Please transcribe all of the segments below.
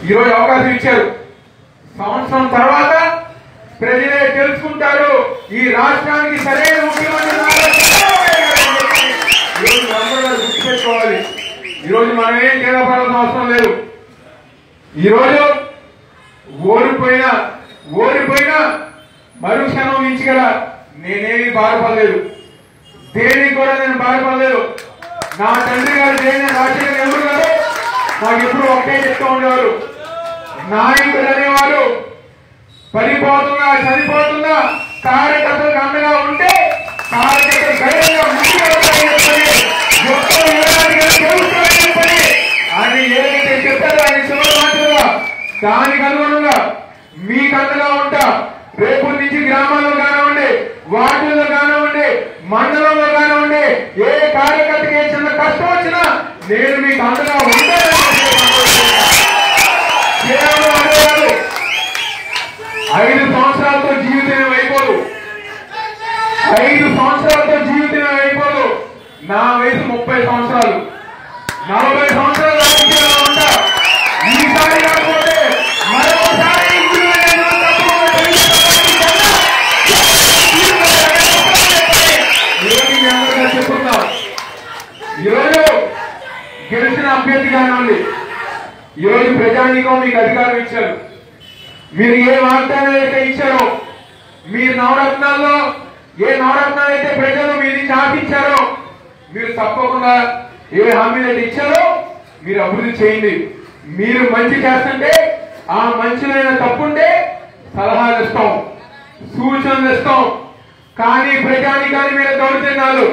ఈరోజు అవకాశం ఇచ్చారు. సంవత్సరం తర్వాత ప్రజలే తెలుసుకుంటారు ఈ రాష్ట్రానికి సరైన ముఖ్యమంత్రి గుర్తుపెట్టుకోవాలి. ఈరోజు మనం ఏం చేయాల్సిన అవసరం లేదు. ఈరోజు ఓడిపోయినా మరుక్షణం నుంచి కదా నేనేమి బాధపడలేదు, దేనికి కూడా నేను బాధపడలేదు. నా తండ్రి గారు దేని రాజశేఖర్ నెహ్రూ గారు నాకు ఎప్పుడు ఒకటే చెప్తూ ఉండేవారు, నాయకుడు అనేవారు పడిపోతున్నా చనిపోతున్నా కార్యకర్తలకు అండగా ఉంటే కార్యకర్తలు ధైర్యంగా ఆయన ఏదైతే చెప్పారో ఆయన చివరి మాటలుగా దానికి అనుగుణంగా మీకు అండగా ఉంటా. రేపు నుంచి గ్రామాల్లో కానివ్వండి, వార్డుల్లో కానివ్వండి, మండలంలో కానివ్వండి, ఏ కార్యకర్తకి ఏ చిన్న కష్టం వచ్చినా నేను మీకు అండగా ఉంటాను. కేవలం అనేవారు 5 సంవత్సరాలతో జీవితం అయిపోదు, 5 సంవత్సరాలతో జీవితం అయిపోదు. నా వయసు 30 సంవత్సరాలు, 40 సంవత్సరాలు ఉంటా. ఈసారి కాకపోతే మరొకసారి చెప్తున్నా. ఈరోజు గెలిచిన అభ్యర్థి కానివ్వండి, ఈరోజు ప్రజానీకం మీకు అధికారం ఇచ్చారు. మీరు ఏ వాగ్దానాలు అయితే ఇచ్చారో, మీరు నవరత్నాల్లో ఏ నవరత్నాలు అయితే ప్రజలు మీ నుంచి ఆశించారో మీరు తప్పకుండా ఏ హామీలు అయితే ఇచ్చారో మీరు అభివృద్ధి చేయండి. మీరు మంచి చేస్తుంటే ఆ మంచిలో తప్పుంటే సలహాలు ఇస్తాం, సూచనలు ఇస్తాం. కానీ ప్రజానీకాని మీద దౌర్జన్యాలు,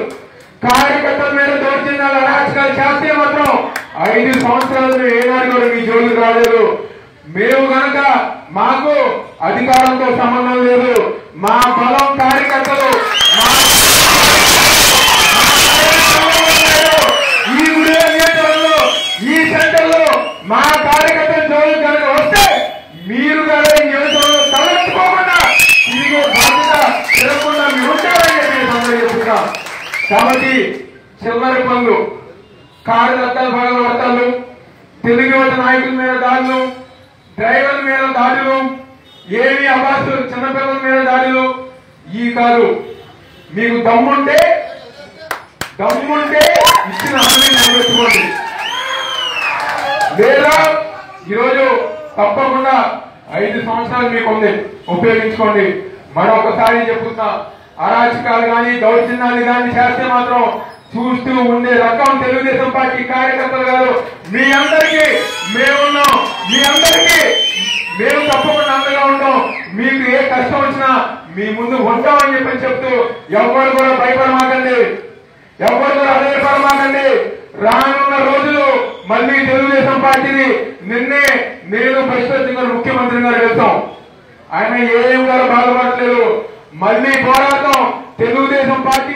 కార్యకర్తల మీద దౌర్జన్యాలు, అరాచకాలు చేస్తే మాత్రం 5 సంవత్సరాలు ఏనాడు కూడా మీ జోలికి రాలేదు. మేము కనుక మాకు అధికారంతో సంబంధం లేదు, మా బలం కార్యకర్తలు, ఈ నియోజకవర్గంలో ఈ సెంటర్లో మా కార్యకర్తల జోలికి కనుక వస్తే మీరు కూడా ఈ నియోజకవర్గంలో తలెత్తుకోకుండా తిరిగే బాధ్యత తిరగకుండా మీరు ఉంటారని చెప్పి చెప్తున్నా. కాబట్టి చిల్లరి పనులు, కార్యకర్తల పగలబడతాలు, తెలుగు యువత నాయకుల మీద దాడులు, డ్రైవర్ల మీద దాడులు, ఏమి అభాసులు చిన్నపిల్లల మీద దాడులు ఈ కాదు. మీకు దమ్ముంటే ఇచ్చిన హామీ నెరవేర్చుకోండి. లేదా ఈరోజు తప్పకుండా 5 సంవత్సరాలు మీకు ఉంది, ఉపయోగించుకోండి. మరొకసారి చెప్తున్నా, అరాచకాలు కానీ దౌర్జన్యాలు కానీ చేస్తే మాత్రం చూస్తూ ఉండే రకం తెలుగుదేశం పార్టీ కార్యకర్తలు కాదు. మీ అందరికీ మేమున్నాం, మీ అందరికీ మేము తప్పకుండా అండగా ఉంటాం. మీకు ఏ కష్టం వచ్చినా మీ ముందు ఉంటామని చెప్తూ ఎవరు కూడా భయపడమాకండి, ఎవరు కూడా అధైర్యపడమాకండి. రానున్న రోజులు మళ్ళీ తెలుగుదేశం పార్టీని నిన్నే నేను ప్రశ్నించిన ముఖ్యమంత్రి గారు వెళ్తాం. ఆయన ఏం కూడా బాధపడలేదు. మళ్ళీ పోరాటం తెలుగుదేశం పార్టీ